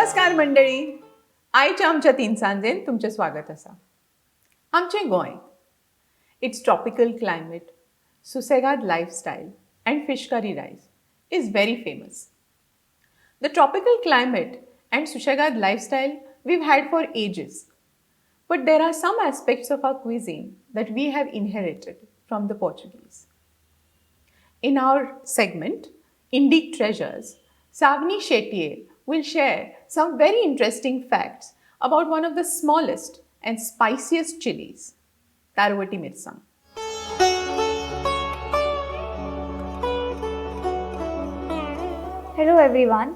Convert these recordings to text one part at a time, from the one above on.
नमस्कार मंडळी. आयच्या आमच्या तीन सांजेन तुमचें स्वागत आसा. आमचें Goem, it's tropical climate, susegad lifestyle and fish curry rice is very famous. The tropical climate and sushagad lifestyle we've had for ages. But there are some aspects of our cuisine that we have inherited from the Portuguese. In our segment, Indic Treasures, Savni Shettier will share some very interesting facts about one of the smallest and spiciest chilies, Tarvati Mirsang. Hello everyone,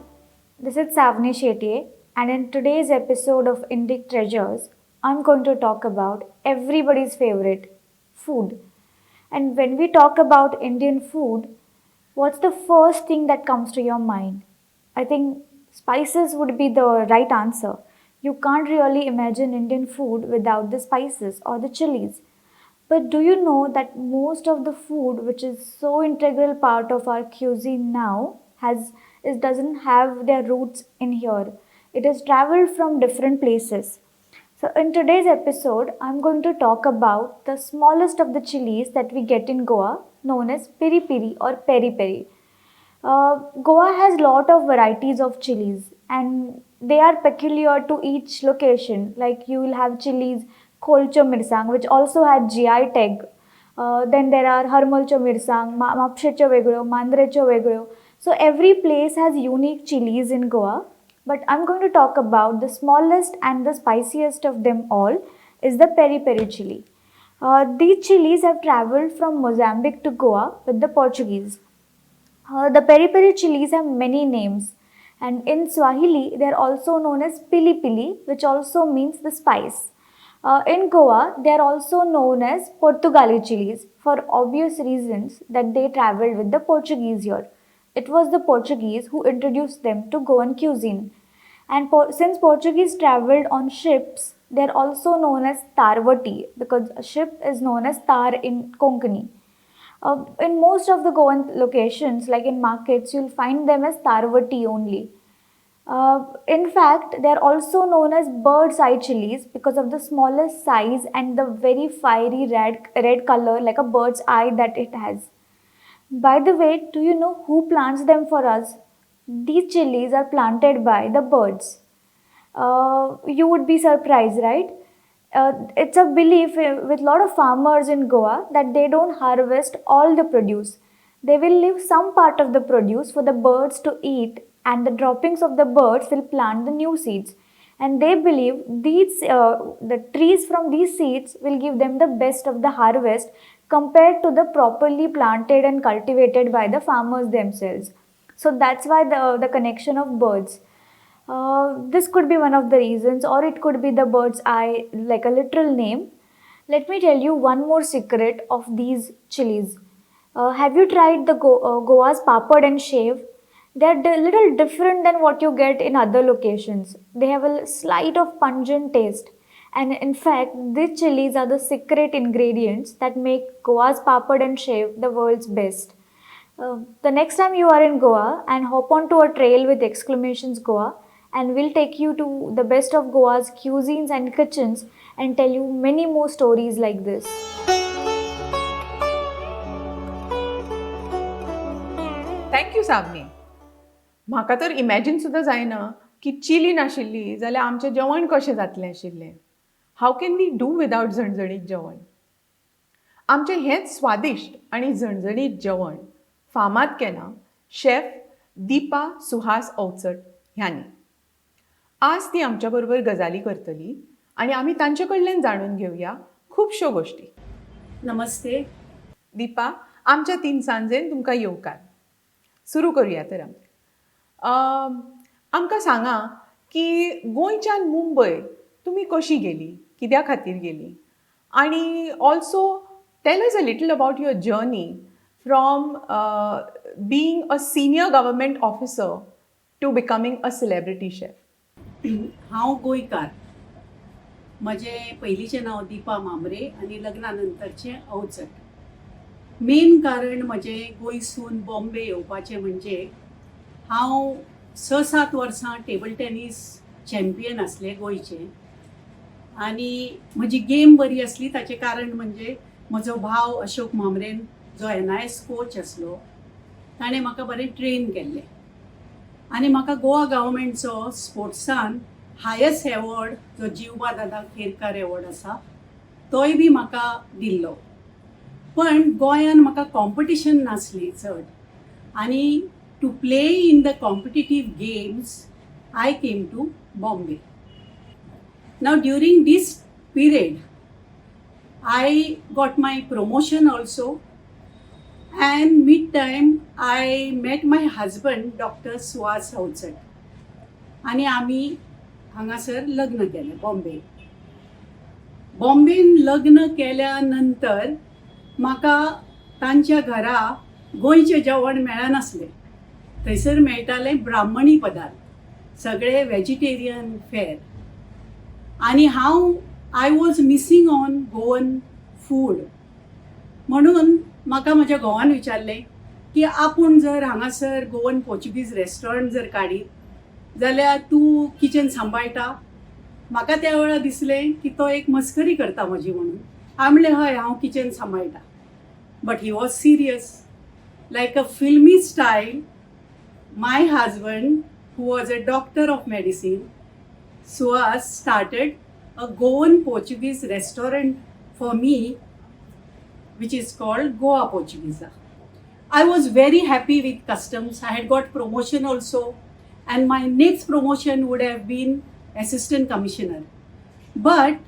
this is Savni Shettier, and in today's episode of Indic Treasures, I'm going to talk about everybody's favorite, food. And when we talk about Indian food, what's the first thing that comes to your mind? I think spices would be the right answer. You can't really imagine Indian food without the spices or the chilies. But do you know that most of the food which is so integral part of our cuisine now doesn't have their roots in here. It has traveled from different places. So in today's episode, I'm going to talk about the smallest of the chilies that we get in Goa, known as piri piri or peri peri. Goa has lot of varieties of chilies and they are peculiar to each location. Like you will have chilies Kholcho Mirsang, which also had GI tag. Then there are Harmalcho Mirsang, Mapshecho Vegro, Mandrecho Vegro. So every place has unique chilies in Goa. But I'm going to talk about the smallest and the spiciest of them all is the peri peri chili. These chilies have traveled from Mozambique to Goa with the Portuguese. The peri peri chilies have many names, and in Swahili they are also known as pili pili, which also means the spice. In Goa, they are also known as Portugali chilies for obvious reasons that they traveled with the Portuguese here. It was the Portuguese who introduced them to Goan cuisine. And since Portuguese traveled on ships, they are also known as Tarvati because a ship is known as Tar in Konkani. In most of the Goan locations, like in markets, you'll find them as Tarvati only. In fact, they are also known as bird's eye chilies because of the smallest size and the very fiery red color like a bird's eye that it has. By the way, do you know who plants them for us? These chilies are planted by the birds. You would be surprised, right? It's a belief with a lot of farmers in Goa that they don't harvest all the produce. They will leave some part of the produce for the birds to eat, and the droppings of the birds will plant the new seeds. And they believe the trees from these seeds will give them the best of the harvest compared to the properly planted and cultivated by the farmers themselves. So that's why the connection of birds. This could be one of the reasons, or it could be the bird's eye, like a literal name. Let me tell you one more secret of these chilies. Have you tried the Goa's papad and shave? They're a little different than what you get in other locations. They have a slight of pungent taste. And in fact, these chilies are the secret ingredients that make Goa's papad and shave the world's best. The next time you are in Goa, and hop onto a trail with exclamations Goa, and we'll take you to the best of Goa's cuisines and kitchens and tell you many more stories like this. Thank you, Savni. म्हाका तर imagine सुद्दां जायना की chilli नाशिल्ली जाल्यार आमचें जेवण कशें जातलें आशिल्लें. How can we do without झणझणीत जेवण? आमचें हेंच स्वादिश्ट आनी झणझणीत जेवण फामाद केलां शेफ दीपा सुहास अवचट ह्यांनी. आज ती आमच्या बरोबर गजाली करतली आनी आमी तांचे कडल्यान जाणून घेवया खुबश्यो गोश्टी. नमस्ते. दीपा, आमच्या तीन सांजेन तुमकां येवकार. सुरू करुया तर आमी. आमकां सांगा की गोंयच्यान मुंबय तुमी कशी गेली, कित्या खातीर गेली, आनी also tell us a little about your journey from being a senior government officer to becoming a celebrity chef. हांव गोंयकार. म्हजें पयलींचें नांव दीपा मांबरे आनी लग्नानंतरचें अवचट. मेन कारण म्हजें गोंयसून बॉम्बे येवपाचें म्हणजे हांव 6-7 वर्सां टेबल टेनीस चॅम्पियन असले गोंयचे. आणि म्हजी गेम बरी असली ताचें कारण म्हणजे म्हजो भाव अशोक मामरेन जो NIS कोच असलो ताणें म्हाका बरें ट्रेन केल्लें. आनी म्हाका गोवा गव्हर्मेंटचो स्पोर्ट्सान हायस्ट एवॉर्ड जो जीवबा दादा केरकार एवॉर्ड आसा तोय बी म्हाका दिल्लो. पण गोंयान म्हाका कॉम्पिटिशन नासली चड. आनी to play in the competitive games I came to Bombay. Now during this period, I got my promotion also, and mid-time I met my husband, Dr. Suhas Hautsat, आणि आम्ही हांगासर लग्न केलें बॉम्बे. बॉम्बेन लग्न केल्यानंतर म्हाका तांच्या घरा गोंयचें जेवण मेळनासलें. थंयसर मेळटालें ब्राह्मणी पदार्थ, सगळे वेजिटेरियन फेर. आणि I was missing on Goan food. म्हणून म्हाका म्हज्या घोवान विचारलें की आपूण जर हांगासर गोवन पोर्चुगीज रेस्टॉरंट जर काडीत जाल्यार तूं किचन सांबाळटा. म्हाका त्या वेळार दिसलें की तो एक मस्करी करता म्हजी म्हणून. हांव म्हणलें हय हांव किचन सांबाळटा. But he was serious. Like a filmy style my husband who was a doctor of medicine Suhas started a Goan Portuguese restaurant for me, which is called Goa Portuguesa. I was very happy with customs. I had got promotion also, and my next promotion would have been assistant commissioner. But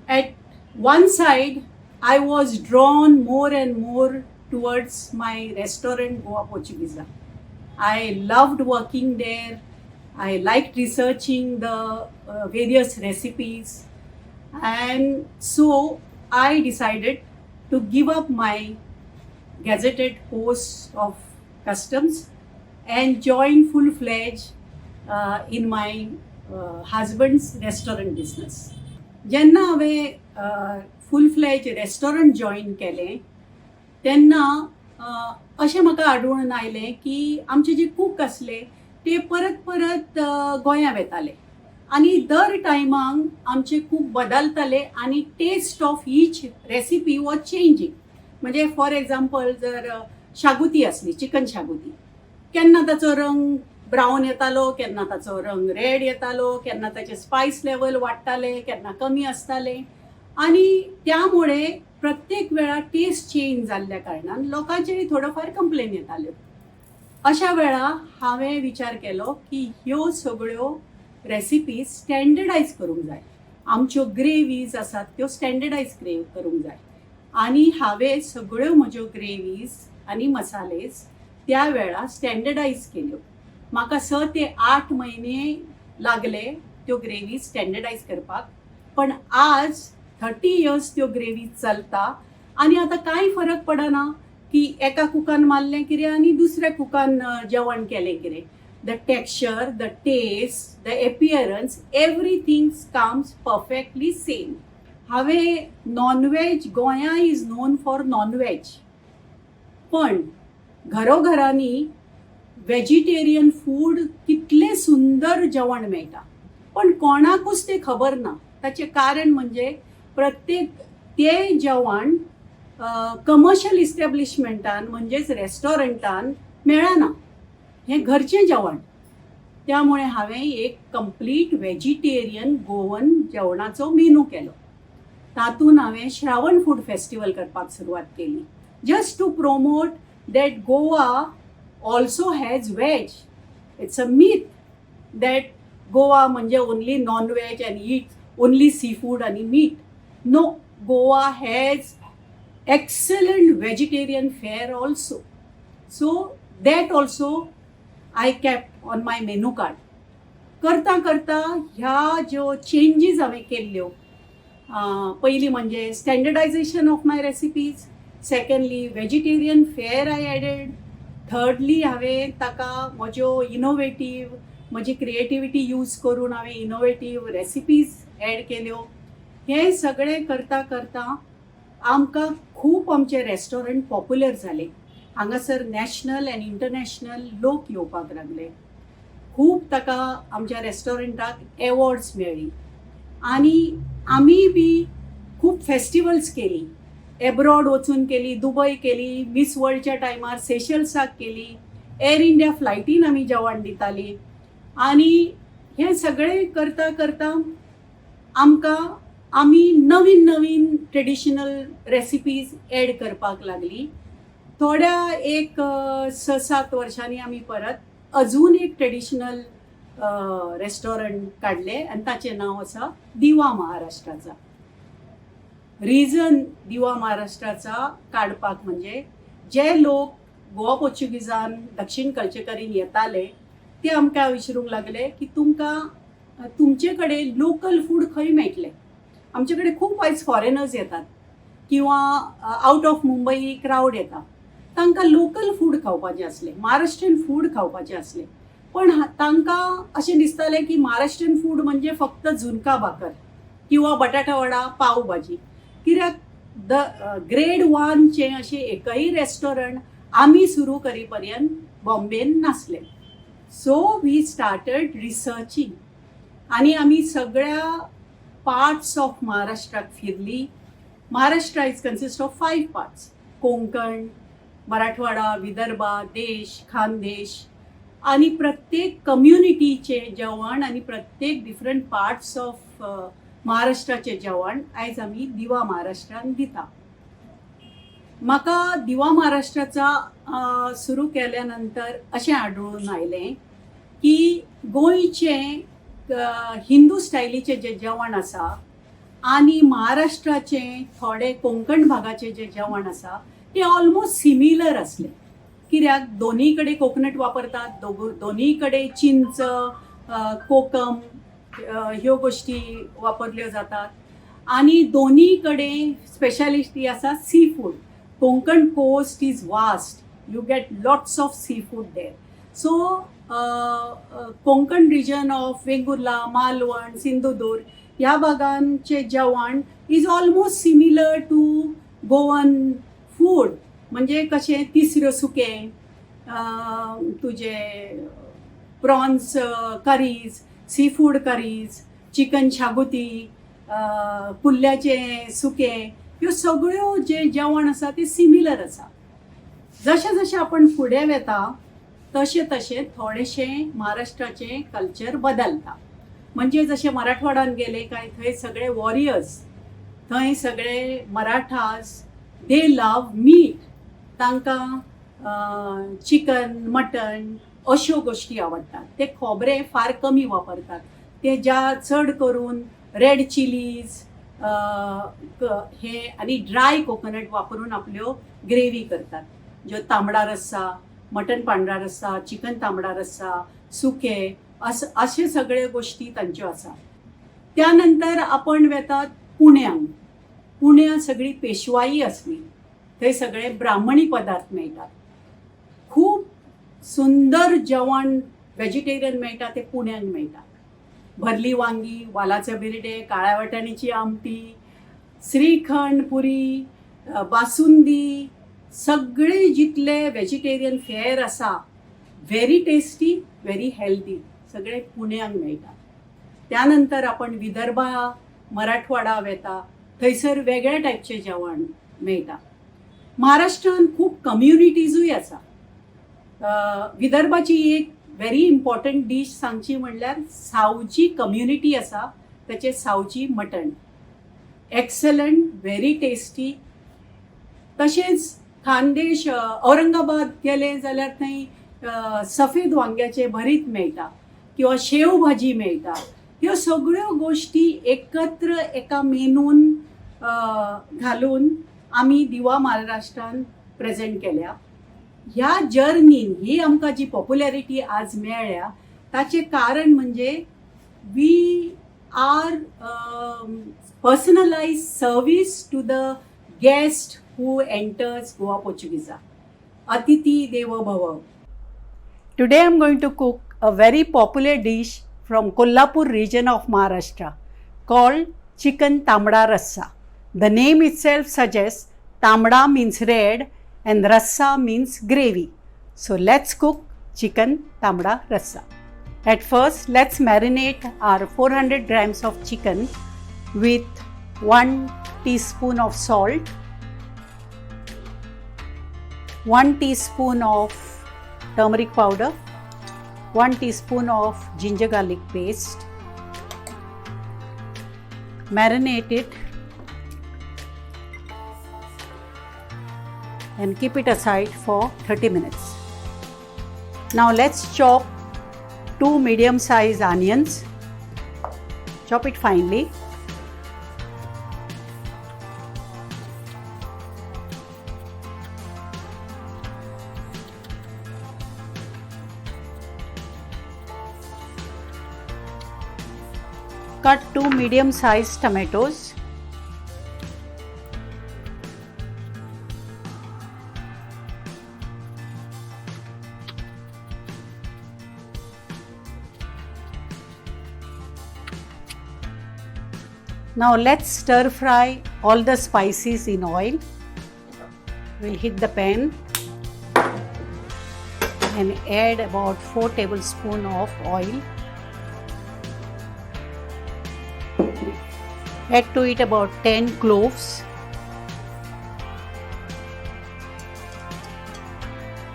at one side, I was drawn more and more towards my restaurant Goa Portuguesa. I loved working there. I liked researching the various recipes, and so I decided to give up my gazetted post of customs and join full-fledged in my husband's restaurant business. जेन्ना हांवें full-fledged restaurant join केलें तेन्ना अशें म्हाका आढळून आयलें की आमचे जे कूक असले ते परत गोंयांत येताले आणि दर टायमाक आमचे कूक बदलताले आणि taste of each recipe was changing. म्हणजे फॉर एक्झाम्पल जर शागुती असली, चिकन शागुती, केन्ना ताचो रंग ब्रावन येतालो, केन्ना ताचो रंग रेड येतालो, केन्ना ताचे स्पायस लेवल वाडटाले, केन्ना कमी आसताले. आणि त्यामुळे प्रत्येक वेळा टेस्ट चेंज जाल्ल्या कारणान लोकांचेय थोडोफार कंप्लेन येताल्यो. अशा वेळा हांवें विचार केलो की ह्यो सगळ्यो रेसिपीज स्टँडर्डायज करूंक जाय. आमच्यो ग्रेवीज आसात त्यो स्टँडर्डायज करूंक जाय. आनी हांवें सगळ्यो म्हज्यो ग्रेवीज आनी मसालेज त्या वेळा स्टँडर्डायज केल्यो. म्हाका 6 ते 8 म्हयने लागले त्यो ग्रेवीज स्टँडर्डायज करपाक. पण आज 30 इयर्स त्यो ग्रेवीज चलता आनी आतां कांय फरक पडना की एका कुकान मारलें कितें आनी दुसऱ्या कुकान जेवण केलें कितें. The texture, the taste, the appearance, everything comes perfectly same. हांवें नॉनवेज, गोंया इज नोन फॉर नॉनवेज, पण घरोघरांनी वेजिटेरियन फूड कितलें सुंदर जेवण मेळटा पण कोणाकूच तें खबर ना. ताचें कारण म्हणजे प्रत्येक तें जेवण कमर्शियल इस्टॅब्लिशमेंटान म्हणजेच रेस्टॉरंटान मेळना. हें घरचें जेवण. त्यामुळे हांवें एक कंप्लीट वेजिटेरियन गोवन जेवणाचो मेनू केलो. तातूंत हांवें श्रावण फूड फेस्टिवल करपाक सुरवात केली. Just to promote that Goa also has veg. It's a myth that Goa म्हणजे only non veg and eat only seafood आणि मीट. No, Goa has excellent vegetarian fare also. So that also I kept on my menu card. करता करता ह्या ज्यो changes हांवें केल्ल्यो, पयली म्हणजे standardisation of my recipes, secondly vegetarian fare I added, thirdly हांवें ताका म्हज्यो इनोवेटीव, म्हजी क्रिएटिविटी यूज करून हांवें इनोवेटीव रेसिपीज एड केल्यो. हे सगळें करता करता आमकां खूब आमचे रेस्टॉरंट पॉप्युलर जाले. हांगासर नॅशनल अँड इंटरनॅशनल लोक येवपाक लागले. ताका आमच्या रेस्टॉरंटाक एवॉर्ड्स मेळ्ळी आनी आमी बी खूब फेस्टिवल्स केली. एब्रॉड वचून केली, दुबय केली, मिस वर्ल्डच्या टायमार सेशल्साक केली, एअर इंडिया फ्लायटीन आमी जेवण दिताली. आनी हे सगळे करता करता आमी नवीन नवीन ट्रेडिशनल रेसिपीज एड करपाक लागली. थोड्या एक 6-7 वर्षांनी आमी परत अजून एक ट्रेडिशनल रेस्टॉरंट काडले आनी ताचें नांव आसा दिवा महाराष्ट्राचा. रिजन दिवा महाराष्ट्राचा काडपाक म्हणजे जे लोक गोवा पोर्चुगीजान दक्षिण कल्चकरीन येताले ते आमकां विचारूंक लागले की तुमकां तुमचे कडेन लोकल फूड खंय मेळटलें. आमचे कडेन खूब आयज फॉरेनर्स येतात किंवा आउट ऑफ मुंबई क्रावड येता, तांकां लोकल फूड खावपाचें आसलें, महाराष्ट्रीयन फूड खावपाचें आसलें. पण तांकां अशें दिसतालें की महाराष्ट्रीयन फूड म्हणजे फक्त झुणका भाकर किंवा बटाटा वडा, पाव भाजी. कित्याक ग्रेड 1चे अशें एकय रेस्टॉरंट आमी सुरू करी पर्यंत बॉम्बेन नासलें. सो वी स्टार्टड रिसर्चींग आनी आमी सगळ्या पार्ट्स ऑफ महाराष्ट्राक फिरली. Maharashtra is consist of 5 parts: Konkan, Marathwada, Vidarbha, देश, खानदेश. आणि प्रत्येक कम्युनिटीचे जेवण आणि प्रत्येक डिफरंट पार्ट्स ऑफ महाराष्ट्राचे जेवण आयज आमी दिवा महाराष्ट्रान दिता. म्हाका दिवा महाराष्ट्राचा सुरू केल्या नंतर अशें आढळून आयलें की गोंयचें हिंदू स्टायलीचें जें जेवण आसा आनी महाराष्ट्राचें थोडे कोंकण भागाचें जें जेवण आसा तें ऑलमोस्ट सिमिलर आसलें. कित्याक दोनी कडेन कोकोनट वापरतात, दोनी कडेन चिंच, कोकम ह्यो गोश्टी वापरल्यो जातात. आनी दोनी कडेन स्पेशालिटी आसा seafood. Konkan coast is vast, you get lots of seafood there. So Konkan region of Vengurla, Malvan, Sindhudurg ह्या भागांचे जेवण is almost similar to Goan food. म्हणजे कशें तिसऱ्यो सुकें, तुजे prawns curries, seafood curries, chicken xacuti, कुल्ल्याचें सुकें, ह्यो सगळ्यो जे जेवण आसा ते सिमिलर आसा. जशें जशें आपण फुडें वेता तशें तशें थोडेशें महाराष्ट्राचें कल्चर बदलता. म्हणजे जशें मराठवाड्यान गेले काय थंय सगळे वॉरियर्स, थंय सगळे मराठास, दे लव मीट. तांकां चिकन, मटन अश्यो गोश्टी आवडटात. ते खोबरें फार कमी वापरतात. ते चड करून रेड चिलीज हे आनी ड्राय कोकोनट वापरून आपल्यो ग्रेवी करतात. ज्यो तांबडा रस्सा, मटन पांढरा रस्सा, चिकन तांबडा रस्सा, सुके अशे सगळे गोश्टी तांच्यो आसा. त्यानंतर आपण वेतात पुण्याक. पुण्या सगळी पेशवाई असली, थंय सगळे ब्राह्मणी पदार्थ मेळटात. खूब सुंदर जेवण वेजिटेरियन मेळटा ते पुण्याक मेळटा. भरली वांगी, वालाचे बिरडे, काळ्या वाटाण्याची आमटी, श्रीखंड पुरी, बासुंदी, सगळे जितले वेजिटेरियन फेअर आसा, व्हेरी टेस्टी, व्हेरी हेल्दी, सगळे पुण्याक मेळटा. त्यानंतर आपण विदर्भा, मराठवाडा वेता, थंयसर वेगळ्या टायपचें जेवण मेळटा. महाराष्ट्रान खूब कम्युनिटीजूय आसा. विदर्भाची एक व्हेरी इम्पॉर्टंट डीश सांगची म्हणल्यार सावजी कम्युनिटी आसा, ताचें Saoji mutton excellent, very tasty. तशेंच खानदेश, औरंगाबाद गेले जाल्यार थंय सफेद वांग्याचें भरीत मेळटा किंवा शेव भाजी मेळटा. ह्यो सगळ्यो गोश्टी एकत्र एका मेनून घालून आमी दिवा महाराष्ट्रान प्रेझेंट केल्या. ह्या जर्नीन ही आमकां जी पॉप्युलॅरिटी आज मेळ्ळ्या ताचें कारण म्हणजे we are personalise service to the guest who enters Goa Portuguesa. Atiti Devo Bhava. Today I am going to cook a very popular dish from Kolhapur region of Maharashtra called chicken tamda rassa. The name itself suggests tamda means red and rassa means gravy. So let's cook chicken tamda rassa. At first, let's marinate our 400 grams of chicken with 1 teaspoon of salt, 1 teaspoon of turmeric powder, 1 teaspoon of ginger garlic paste. Marinate it and keep it aside for 30 minutes. Now let's chop 2 medium-sized onions. Chop it finely. Cut 2 medium-sized tomatoes. Now let's stir fry all the spices in oil. We'll heat the pan and add about 4 tablespoons of oil. Add to it about 10 cloves,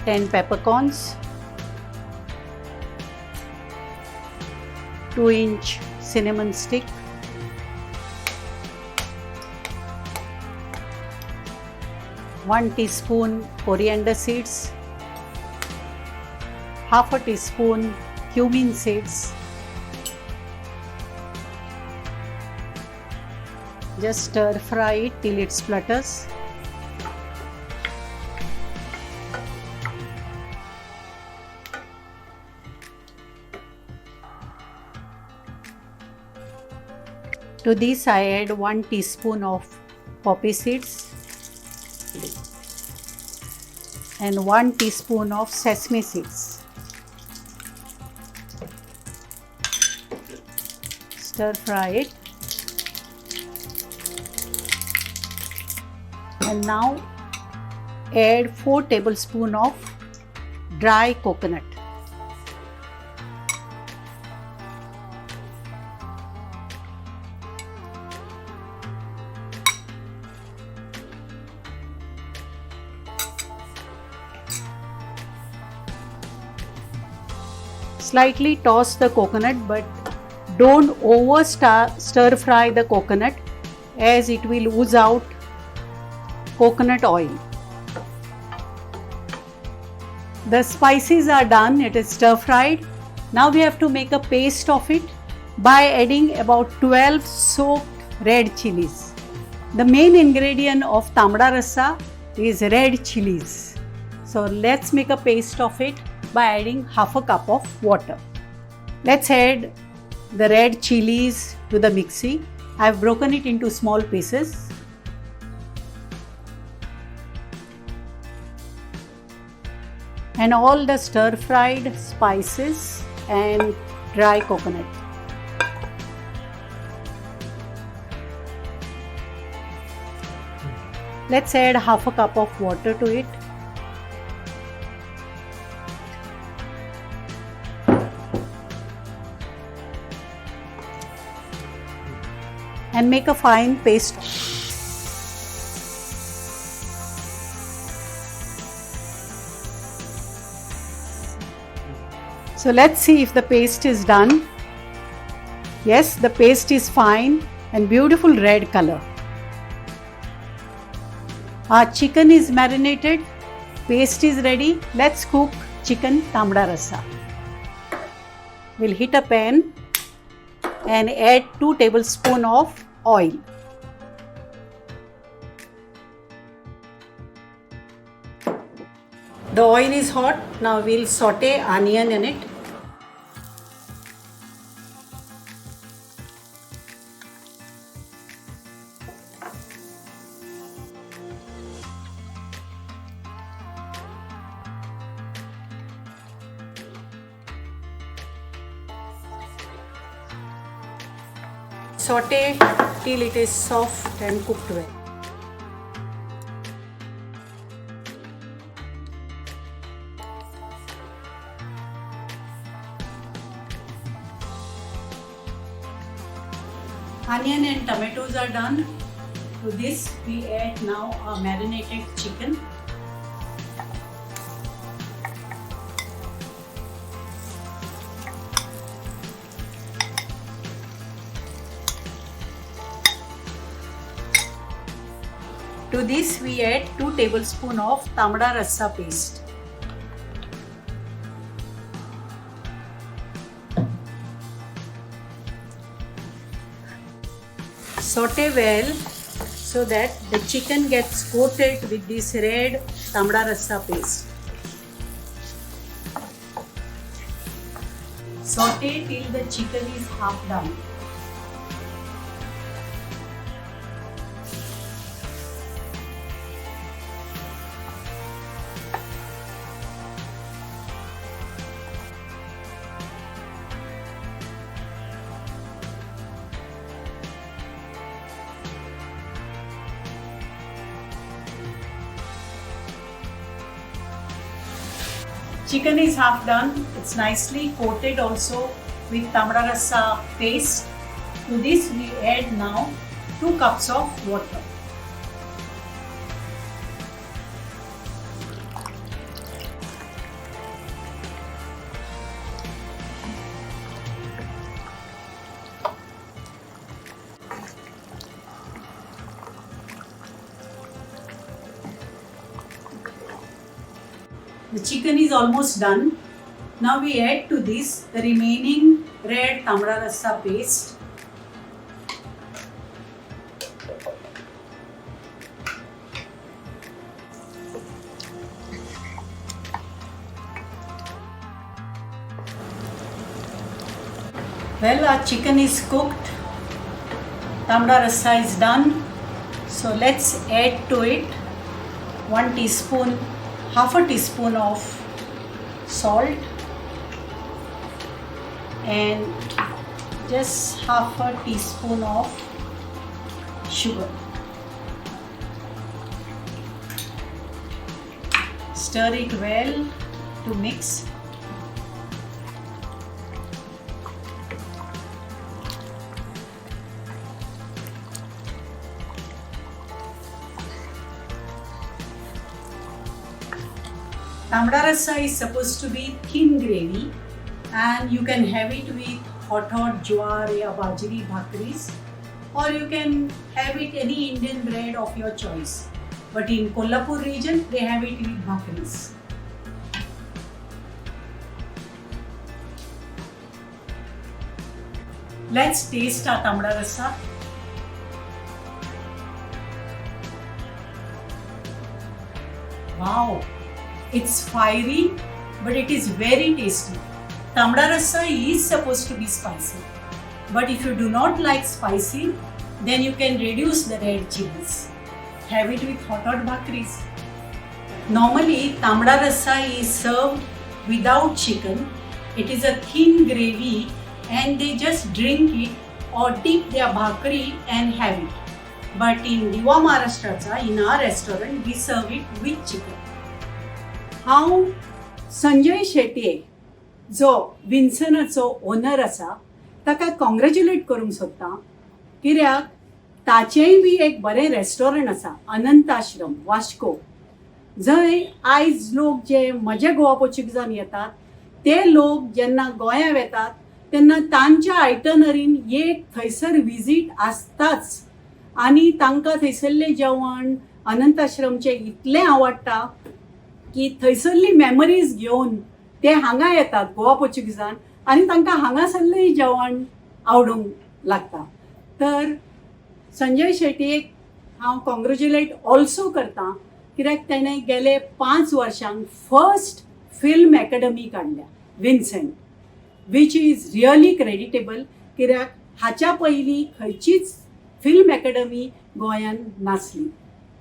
10 peppercorns, 2-inch cinnamon stick, 1 teaspoon coriander seeds, half a teaspoon cumin seeds. Just stir fry it till it splutters. To this I add 1 teaspoon of poppy seeds and 1 teaspoon of sesame seeds. Stir fry it. And now add 4 tablespoons of dry coconut. Slightly toss the coconut, but don't stir fry the coconut, as it will ooze out coconut oil. The spices are done, it is stir fried. Now we have to make a paste of it by adding about 12 soaked red chilies. The main ingredient of tamda rasa is red chilies. So let's make a paste of it by adding half a cup of water. Let's add the red chilies to the mixie. I have broken it into small pieces. And all the stir fried spices and dry coconut. Let's add half a cup of water to it. And make a fine paste. So let's see if the paste is done. Yes, the paste is fine and beautiful red color. Our chicken is marinated, paste is ready. Let's cook chicken tamda rasa. We'll heat a pan and add 2 tablespoons of oil. The oil is hot. Now we'll saute onion in it. Saute till it is soft and cooked well. Onion and tomatoes are done. To this we add now a marinated chicken. To this we add 2 tablespoons of tamda rasa paste. Saute well so that the chicken gets coated with this red tamda rasa paste. Saute till the chicken is half done. Chicken is half done. It's nicely coated also with tamda rasa paste. To this we add now 2 cups of water. The chicken is almost done. Now we add to this the remaining red tamda rasa paste. Well, our chicken is cooked. Tamda rasa is done. So let's add to it 1 teaspoon, half a teaspoon of salt and just half a teaspoon of sugar. Stir it well to mix. Tamda rasa is supposed to be thin gravy and you can have it with hot jowar or bajri bhakris, or you can have it any Indian bread of your choice. But in Kolhapur region they have it with bhakris. Let's taste our tamda rasa. Wow! It's fiery, but it is very tasty. Tamda rasa is supposed to be spicy, but if you do not like spicy, then you can reduce the red chilies. Have it with hot bhakris. Normally, tamda rasa is served without chicken. It is a thin gravy and they just drink it or dip their bhakri and have it. But in Diva Maharashtracha, in our restaurant, we serve it with chicken. हांव संजय शेटये जो विन्सनाचो owner आसा ताका congratulate करूंक सोदता, कित्याक ताचेंय B एक बरें restaurant आसा अनंत आश्रम वास्को, जंय आयज लोक जे म्हजे गोवा पोर्चुगीजान येतात ते लोक जेन्ना गोंयांत येतात तेन्ना तांच्या आयटनरीन एक थंयसर विजीट आसताच आनी तांकां थंयसरलें जेवण अनंत आश्रमचें इतलें आवडटा की थंयसरली मेमरीज घेवन ते हांगा येतात गोवा पोर्चुगीजान आनी तांकां हांगासरलें जेवण आवडूंक लागता. तर संजय शेटयेक हांव कॉंग्रॅच्युलेट ऑल्सो करता, कित्याक ताणें गेले 5 वर्सांक फर्स्ट फिल्म अकॅडमी काडल्या Vincent, which is really creditable, कित्याक हाच्या पयलीं खंयचीच फिल्म अकॅडमी गोंयांत नासली.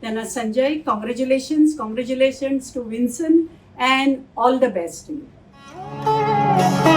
तेन्ना Sanjay, congratulations to Vincent and all the best to you.